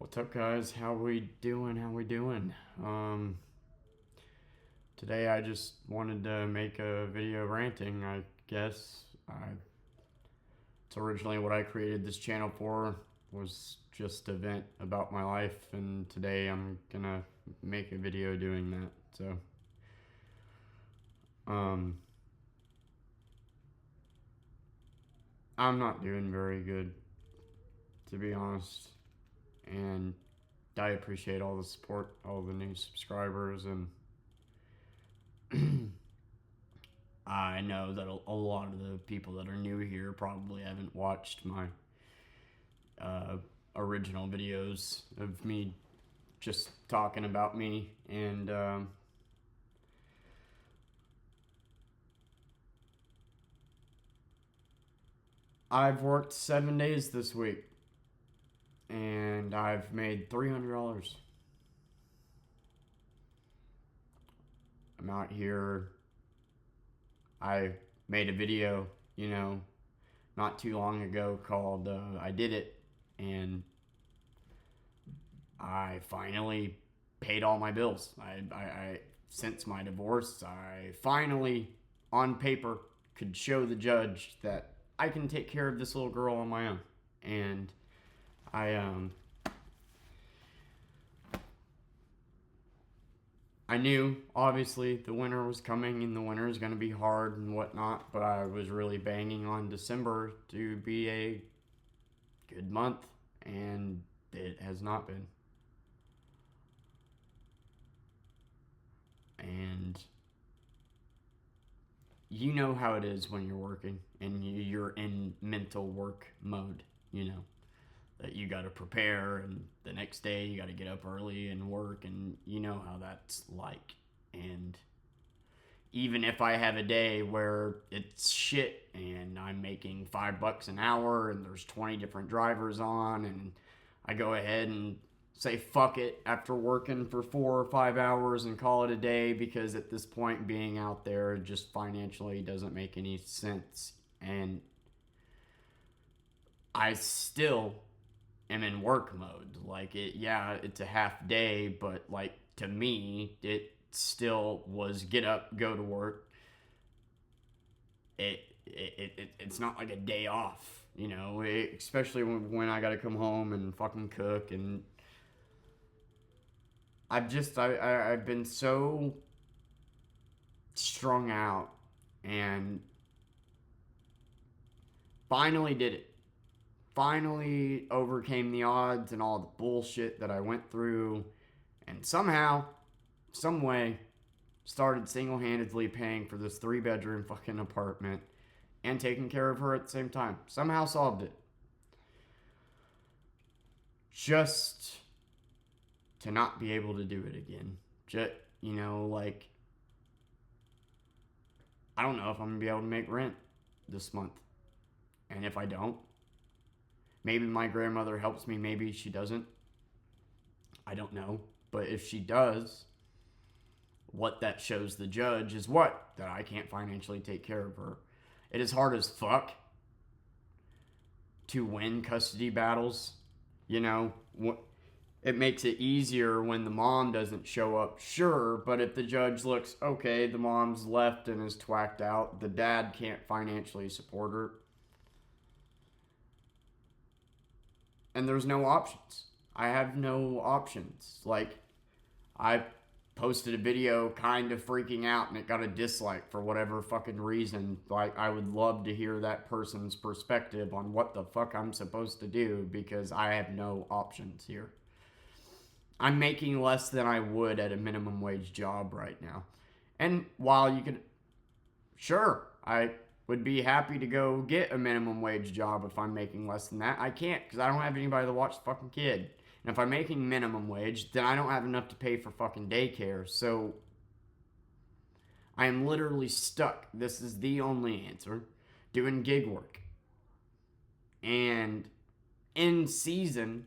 What's up, guys? How we doing? Today I just wanted to make a video ranting, I guess. It's originally what I created this channel for, was just a vent about my life, and today I'm gonna make a video doing that. So, I'm not doing very good, to be honest, and I appreciate all the support, all the new subscribers, and I know that a lot of the people that are new here probably haven't watched my original videos of me just talking about me, and I've worked 7 days this week, and I've made $300. I'm out here. I made a video, not too long ago called I Did It, and I finally paid all my bills. I since my divorce, I finally, on paper, could show the judge that I can take care of this little girl on my own. And I knew, obviously, the winter was coming and the winter is going to be hard and whatnot, but I was really banging on December to be a good month, and it has not been. And you know how it is when you're working and you're in mental work mode, that you got to prepare, and the next day you got to get up early and work, and you know how that's like. And even if I have a day where it's shit and I'm making $5 an hour and there's 20 different drivers on, and I go ahead and say fuck it after working for 4 or 5 hours and call it a day, because at this point being out there just financially doesn't make any sense, and I still am in work mode. Like, it's a half day, but like, to me, it still was get up, go to work. It's not like a day off, especially when I gotta come home and fucking cook. And I've been so strung out, and finally did it. Finally overcame the odds and all the bullshit that I went through, and somehow, some way, started single-handedly paying for this 3-bedroom fucking apartment and taking care of her at the same time. Somehow solved it. Just to not be able to do it again. Just, like, I don't know if I'm going to be able to make rent this month. And if I don't, maybe my grandmother helps me, maybe she doesn't. I don't know. But if she does, what that shows the judge is what? That I can't financially take care of her. It is hard as fuck to win custody battles. It makes it easier when the mom doesn't show up, sure, but if the judge looks, okay, the mom's left and is twacked out, the dad can't financially support her, and there's no options. I have no options. Like, I posted a video kind of freaking out and it got a dislike for whatever fucking reason. Like, I would love to hear that person's perspective on what the fuck I'm supposed to do, because I have no options here. I'm making less than I would at a minimum wage job right now. And while you could, sure, I would be happy to go get a minimum wage job if I'm making less than that. I can't, because I don't have anybody to watch the fucking kid. And if I'm making minimum wage, then I don't have enough to pay for fucking daycare. So I am literally stuck. This is the only answer. Doing gig work. And in season,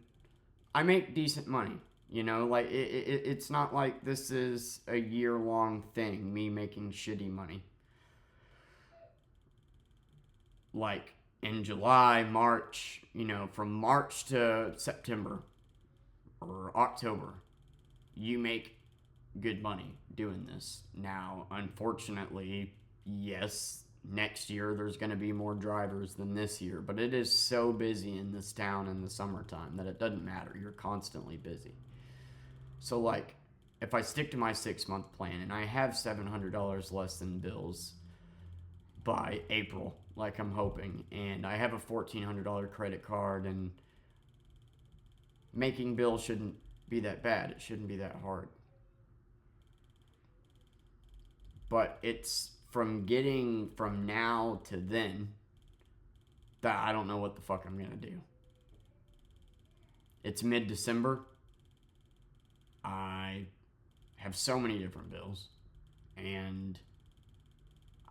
I make decent money. Like, it's not like this is a year-long thing, me making shitty money. Like, in July, March, from March to September, or October, you make good money doing this. Now, unfortunately, yes, next year there's going to be more drivers than this year, but it is so busy in this town in the summertime that it doesn't matter. You're constantly busy. So, like, if I stick to my 6-month plan and I have $700 less in bills by April, like I'm hoping, and I have a $1,400 credit card, and making bills shouldn't be that bad. It shouldn't be that hard. But it's from getting from now to then that I don't know what the fuck I'm gonna do. It's mid-December. I have so many different bills, and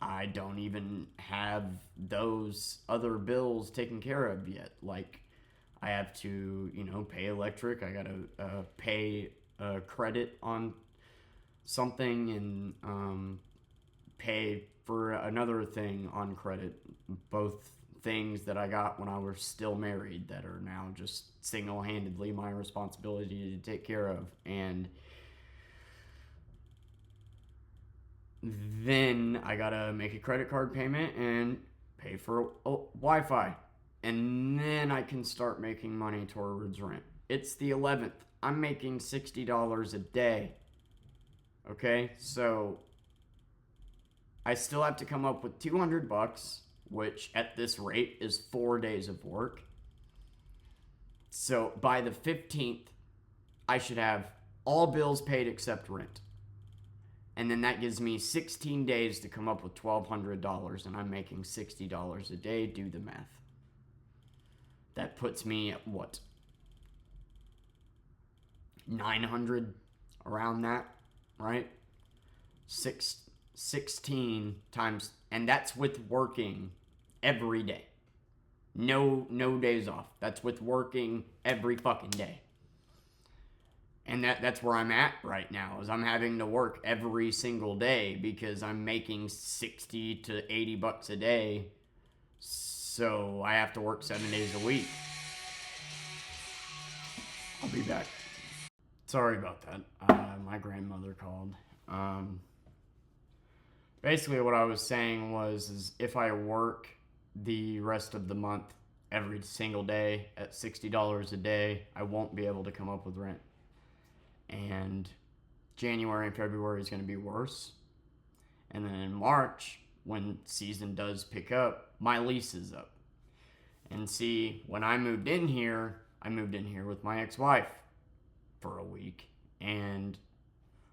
I don't even have those other bills taken care of yet. Like, I have to, pay electric. I gotta pay a credit on something, and pay for another thing on credit. Both things that I got when I was still married that are now just single-handedly my responsibility to take care of. And then I gotta make a credit card payment and pay for Wi-Fi. And then I can start making money towards rent. It's the 11th. I'm making $60 a day. Okay, so I still have to come up with $200, which at this rate is 4 days of work. So by the 15th, I should have all bills paid except rent. And then that gives me 16 days to come up with $1,200, and I'm making $60 a day. Do the math. That puts me at what? 900, around that, right? 16 times, and that's with working every day. No days off. That's with working every fucking day. And that's where I'm at right now, is I'm having to work every single day because I'm making 60 to $80 a day. So I have to work 7 days a week. I'll be back. Sorry about that. My grandmother called. Basically what I was saying is if I work the rest of the month every single day at $60 a day, I won't be able to come up with rent. And January and February is going to be worse. And then in March, when season does pick up, my lease is up. And see, when I moved in here with my ex-wife for a week, and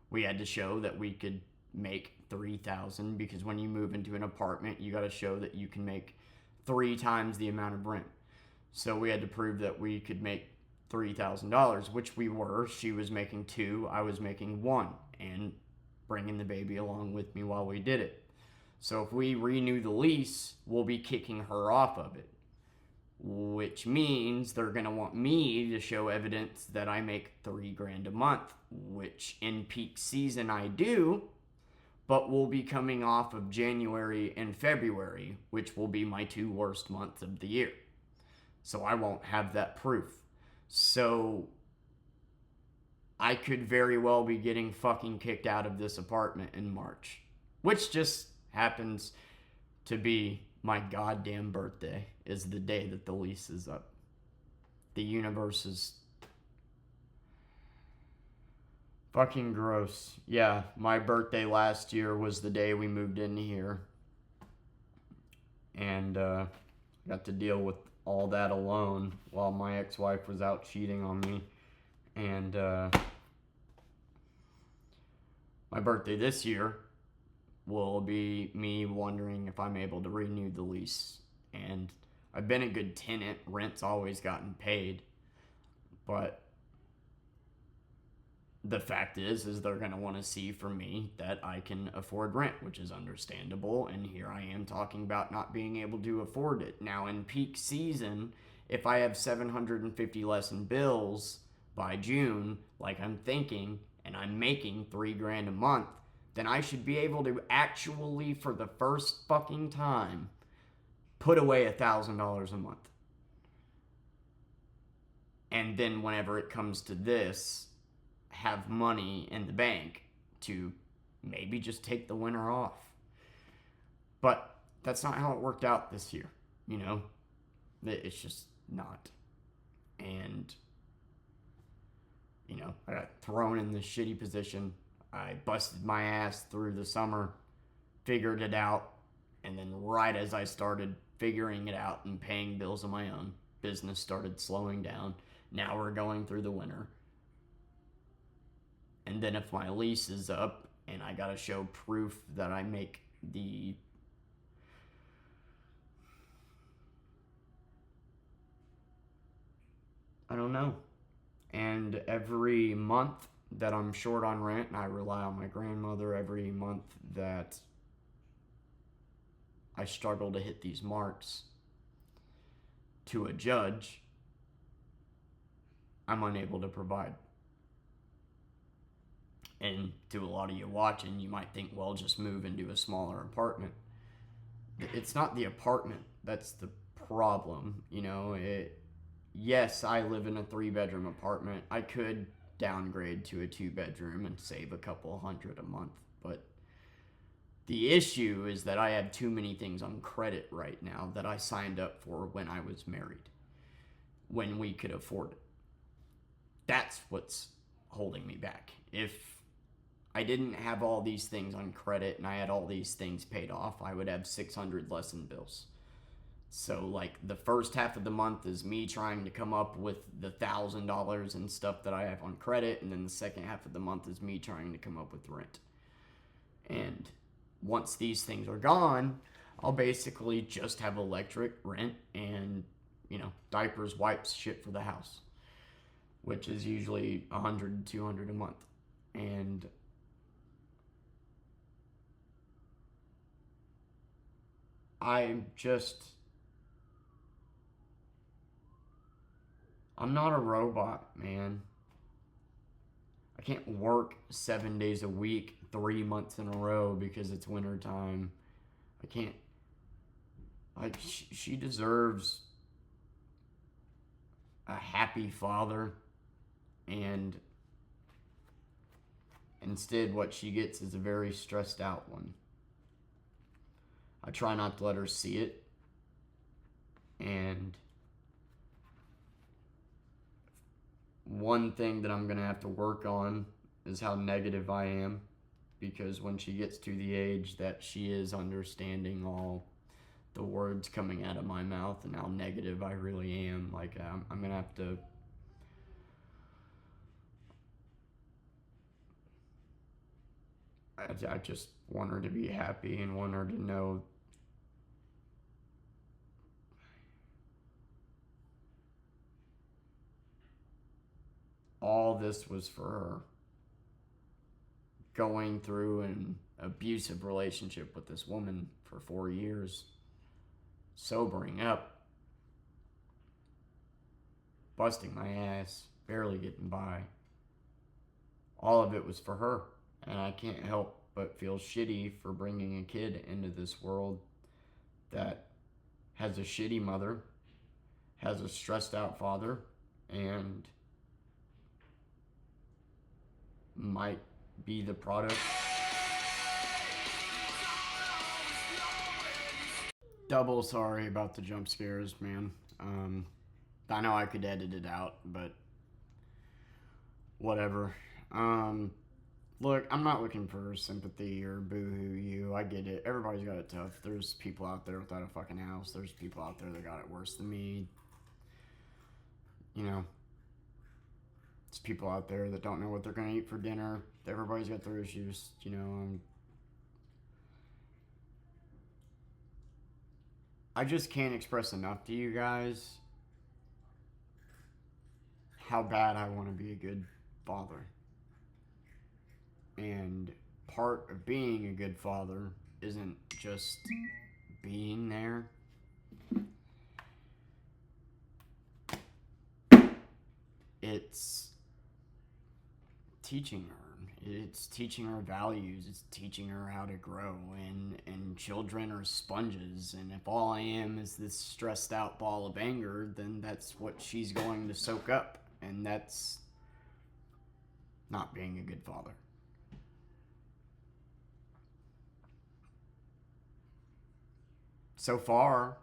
we had to show that we could make $3,000, because when you move into an apartment, you got to show that you can make 3 times the amount of rent. So we had to prove that we could make $3,000, which we were. She was making 2, I was making 1, and bringing the baby along with me while we did it. So if we renew the lease, we'll be kicking her off of it, which means they're going to want me to show evidence that I make $3,000 a month, which in peak season I do, but we'll be coming off of January and February, which will be my 2 worst months of the year. So I won't have that proof. So I could very well be getting fucking kicked out of this apartment in March, which just happens to be my goddamn birthday, is the day that the lease is up. The universe is fucking gross. Yeah, my birthday last year was the day we moved in here. And got to deal with all that alone while my ex-wife was out cheating on me. And my birthday this year will be me wondering if I'm able to renew the lease. And I've been a good tenant. Rent's always gotten paid. But the fact is they're going to want to see from me that I can afford rent, which is understandable. And here I am talking about not being able to afford it. Now, in peak season, if I have $750 less in bills by June, like I'm thinking, and I'm making $3,000 a month, then I should be able to actually, for the first fucking time, put away $1,000 a month. And then whenever it comes to this, have money in the bank to maybe just take the winter off. But that's not how it worked out this year, you know? It's just not. And, you know, I got thrown in this shitty position. I busted my ass through the summer, figured it out, and then right as I started figuring it out and paying bills on my own, business started slowing down. Now we're going through the winter. And then if my lease is up and I gotta show proof that I make the I don't know. And every month that I'm short on rent, and I rely on my grandmother, every month that I struggle to hit these marks to a judge, I'm unable to provide. And to a lot of you watching, you might think, well, just move into a smaller apartment. It's not the apartment that's the problem, you know. Yes, I live in a 3-bedroom apartment. I could downgrade to a 2-bedroom and save a couple $100 a month, but the issue is that I have too many things on credit right now that I signed up for when I was married, when we could afford it. That's what's holding me back. If I didn't have all these things on credit and I had all these things paid off, I would have $600 less in bills. So, like, the first half of the month is me trying to come up with the $1,000 and stuff that I have on credit, and then the second half of the month is me trying to come up with rent. And once these things are gone, I'll basically just have electric, rent, and, you know, diapers, wipes, shit for the house, which is usually $100 to $200 a month. And I'm not a robot, man. I can't work 7 days a week, 3 months in a row because it's winter time. I can't, like, she deserves a happy father, and instead what she gets is a very stressed out one. I try not to let her see it, and one thing that I'm going to have to work on is how negative I am, because when she gets to the age that she is understanding all the words coming out of my mouth and how negative I really am, like, I'm going to have to I just want her to be happy and want her to know all this was for her. Going through an abusive relationship with this woman for 4 years, sobering up, busting my ass, barely getting by. All of it was for her, and I can't help but feel shitty for bringing a kid into this world that has a shitty mother, has a stressed out father, and might be the product. Double sorry about the jump scares, man. I know I could edit it out, but whatever. Look, I'm not looking for sympathy or boo-hoo you. I get it. Everybody's got it tough. There's people out there without a fucking house. There's people out there that got it worse than me. You know, there's people out there that don't know what they're gonna eat for dinner. Everybody's got their issues, you know. I just can't express enough to you guys how bad I want to be a good father. And part of being a good father isn't just being there. It's teaching her. It's teaching her values. It's teaching her how to grow. And children are sponges. And if all I am is this stressed out ball of anger, then that's what she's going to soak up. And that's not being a good father. So far,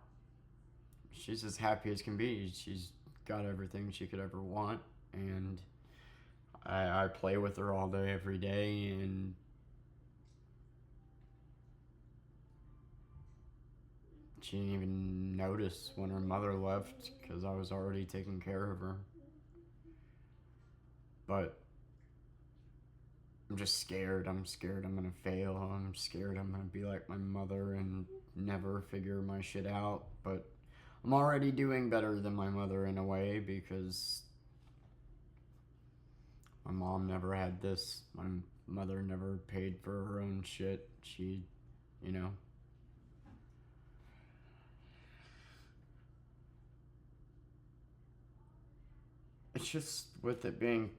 she's as happy as can be. She's got everything she could ever want, and I play with her all day, every day, and she didn't even notice when her mother left because I was already taking care of her. But I'm just scared. I'm scared I'm gonna fail. I'm scared I'm gonna be like my mother and never figure my shit out. But I'm already doing better than my mother in a way because my mom never had this. My mother never paid for her own shit. She, you know. It's just with it being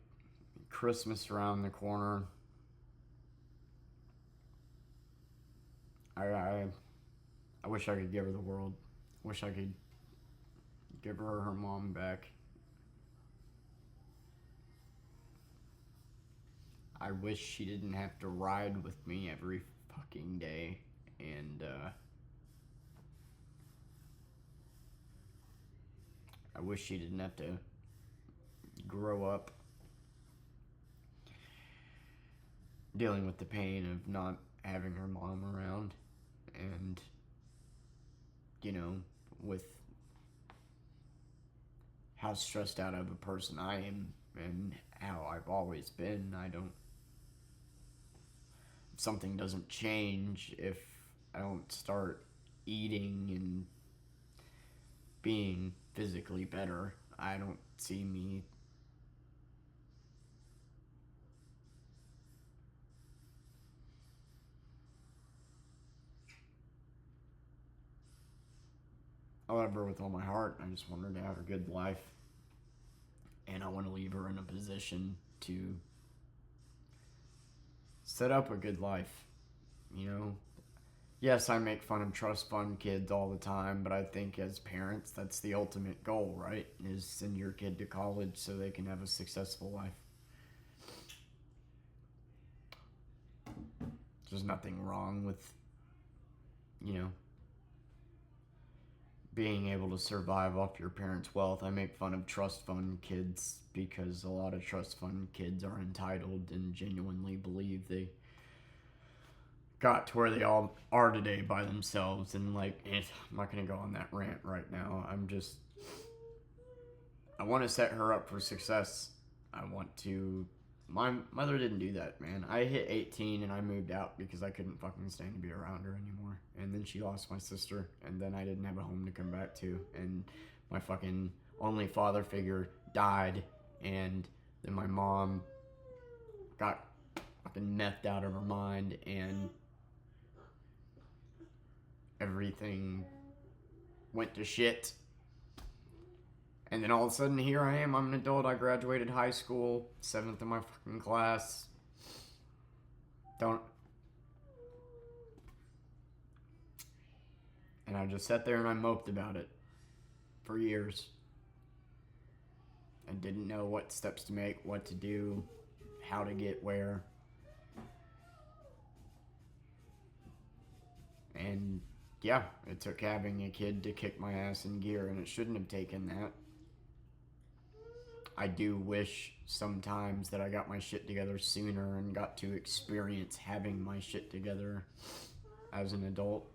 Christmas around the corner. I wish I could give her the world. Wish I could give her mom back. I wish she didn't have to ride with me every fucking day. And, I wish she didn't have to grow up dealing with the pain of not having her mom around. And, you know, with how stressed out of a person I am and how I've always been, if something doesn't change, if I don't start eating and being physically better, I don't see me I love her with all my heart. I just want her to have a good life. And I want to leave her in a position to set up a good life. You know, yes, I make fun of trust fund kids all the time, but I think as parents, that's the ultimate goal, right? Is send your kid to college so they can have a successful life. There's nothing wrong with, you know, being able to survive off your parents' wealth. I make fun of trust fund kids because a lot of trust fund kids are entitled and genuinely believe they got to where they all are today by themselves. And like, I'm not gonna go on that rant right now. I want to set her up for success. I want to. My mother didn't do that, man. I hit 18 and I moved out because I couldn't fucking stand to be around her anymore. And then she lost my sister, and then I didn't have a home to come back to. And my fucking only father figure died, and then my mom got fucking methed out of her mind, and everything went to shit. And then all of a sudden, here I am. I'm an adult. I graduated high school, 7th in my fucking class. And I just sat there and I moped about it for years. I didn't know what steps to make, what to do, how to get where. And yeah, it took having a kid to kick my ass in gear, and it shouldn't have taken that. I do wish sometimes that I got my shit together sooner and got to experience having my shit together as an adult.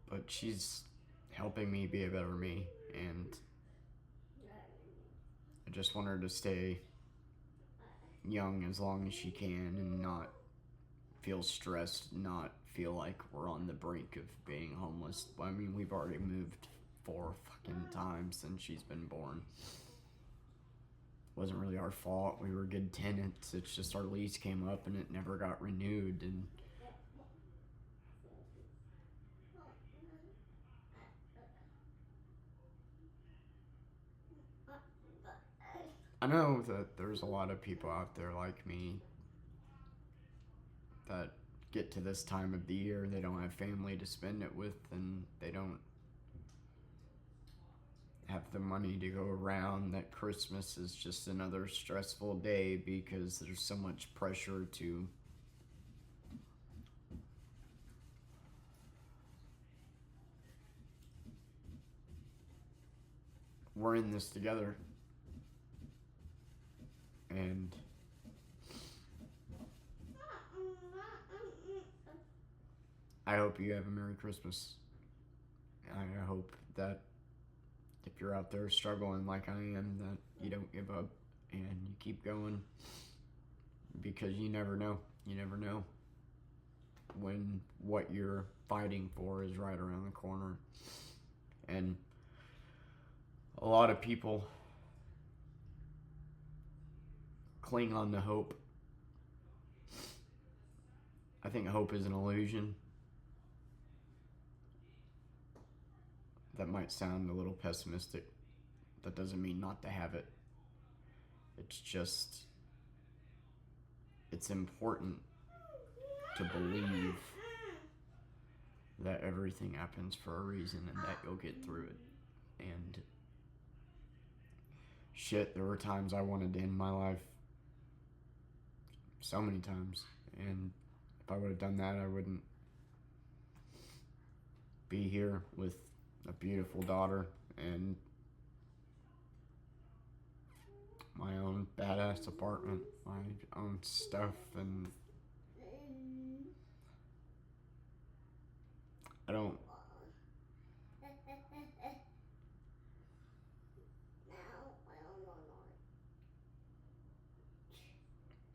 But she's helping me be a better me, and I just want her to stay young as long as she can and not feel stressed, not feel like we're on the brink of being homeless. I mean, we've already moved 4 fucking times since she's been born. Wasn't really our fault. We were good tenants. It's just our lease came up and it never got renewed. And I know that there's a lot of people out there like me that get to this time of the year, they don't have family to spend it with, and they don't have the money to go around, that Christmas is just another stressful day because there's so much pressure to we're in this together. And I hope you have a Merry Christmas. I hope that if you're out there struggling like I am, that you don't give up and you keep going, because you never know. You never know when what you're fighting for is right around the corner. And a lot of people cling on to hope. I think hope is an illusion. That might sound a little pessimistic. That doesn't mean not to have it. It's just, it's important to believe that everything happens for a reason and that you'll get through it. And shit, there were times I wanted to end my life. So many times. And if I would have done that, I wouldn't be here with a beautiful daughter and my own badass apartment, my own stuff, and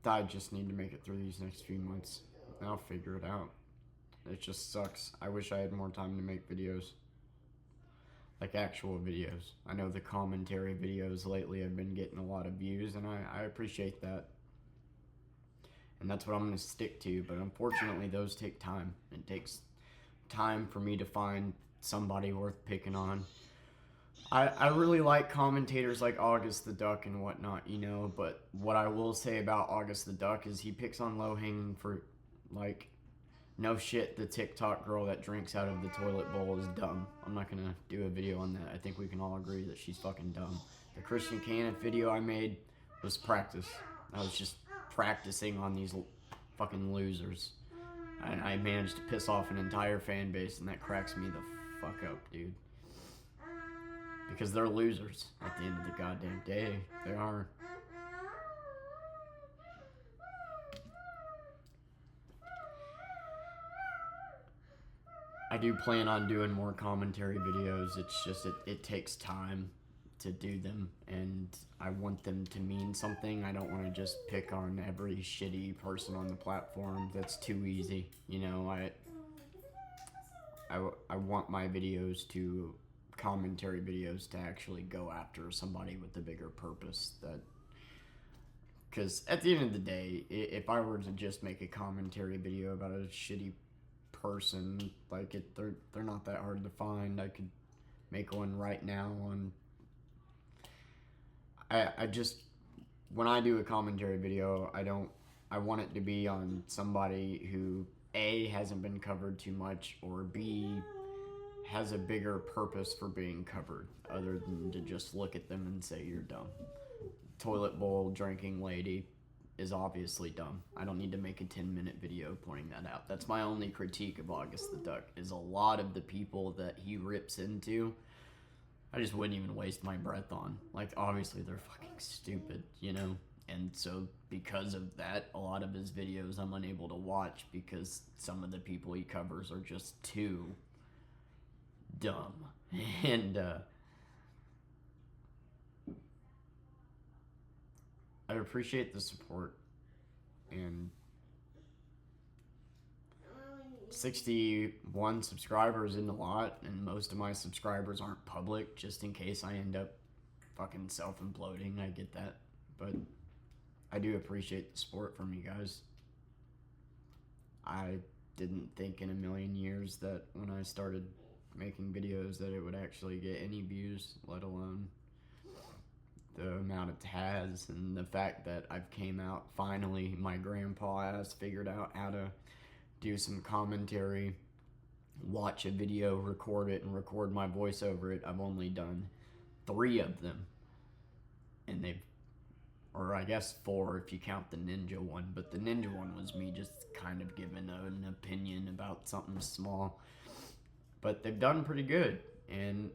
I just need to make it through these next few months. I'll figure it out. It just sucks. I wish I had more time to make videos. Like actual videos. I know the commentary videos lately have been getting a lot of views, and I appreciate that. And that's what I'm going to stick to, but unfortunately those take time. It takes time for me to find somebody worth picking on. I really like commentators like August the Duck and whatnot, you know, but what I will say about August the Duck is he picks on low-hanging fruit. Like, no shit, the TikTok girl that drinks out of the toilet bowl is dumb. I'm not gonna do a video on that. I think we can all agree that she's fucking dumb. The Christian Caniff video I made was practice. I was just practicing on these fucking losers. And I managed to piss off an entire fan base, and that cracks me the fuck up, dude. Because they're losers at the end of the goddamn day. They are. I do plan on doing more commentary videos. It's just, it takes time to do them, and I want them to mean something. I don't want to just pick on every shitty person on the platform. That's too easy. You know, I want my videos to, commentary videos, to actually go after somebody with a bigger purpose. That, because at the end of the day, if I were to just make a commentary video about a shitty person, like they're not that hard to find. I could make one right now on. I just, when I do a commentary video, I want it to be on somebody who A, hasn't been covered too much, or B, has a bigger purpose for being covered, other than to just look at them and say you're dumb. Toilet bowl drinking lady is obviously dumb. I don't need to make a 10-minute video pointing that out. That's my only critique of August the Duck, is a lot of the people that he rips into, I just wouldn't even waste my breath on. Like, obviously they're fucking stupid, you know? And so because of that, a lot of his videos I'm unable to watch because some of the people he covers are just too dumb. And I appreciate the support. And 61 subscribers isn't a lot, and most of my subscribers aren't public, just in case I end up fucking self-imploding. I get that, but I do appreciate the support from you guys. I didn't think in a million years that when I started making videos that it would actually get any views, let alone the amount it has, and the fact that I've came out, finally, my grandpa has figured out how to do some commentary, watch a video, record it, and record my voice over it. I've only done 3 of them. And or I guess 4 if you count the ninja one. But the ninja one was me just kind of giving an opinion about something small. But they've done pretty good. And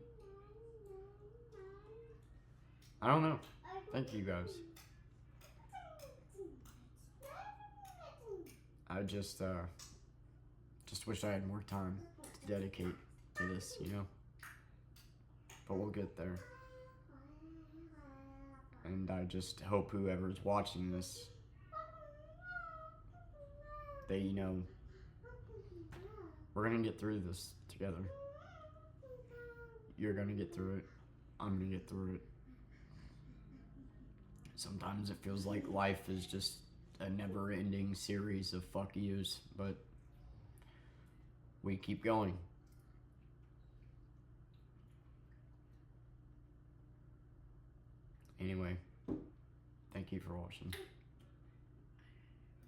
I don't know. Thank you guys. I just wish I had more time to dedicate to this, you know? But we'll get there. And I just hope whoever's watching this, they, you know, we're gonna get through this together. You're gonna get through it. I'm gonna get through it. Sometimes it feels like life is just a never-ending series of fuck yous, but we keep going. Anyway, thank you for watching.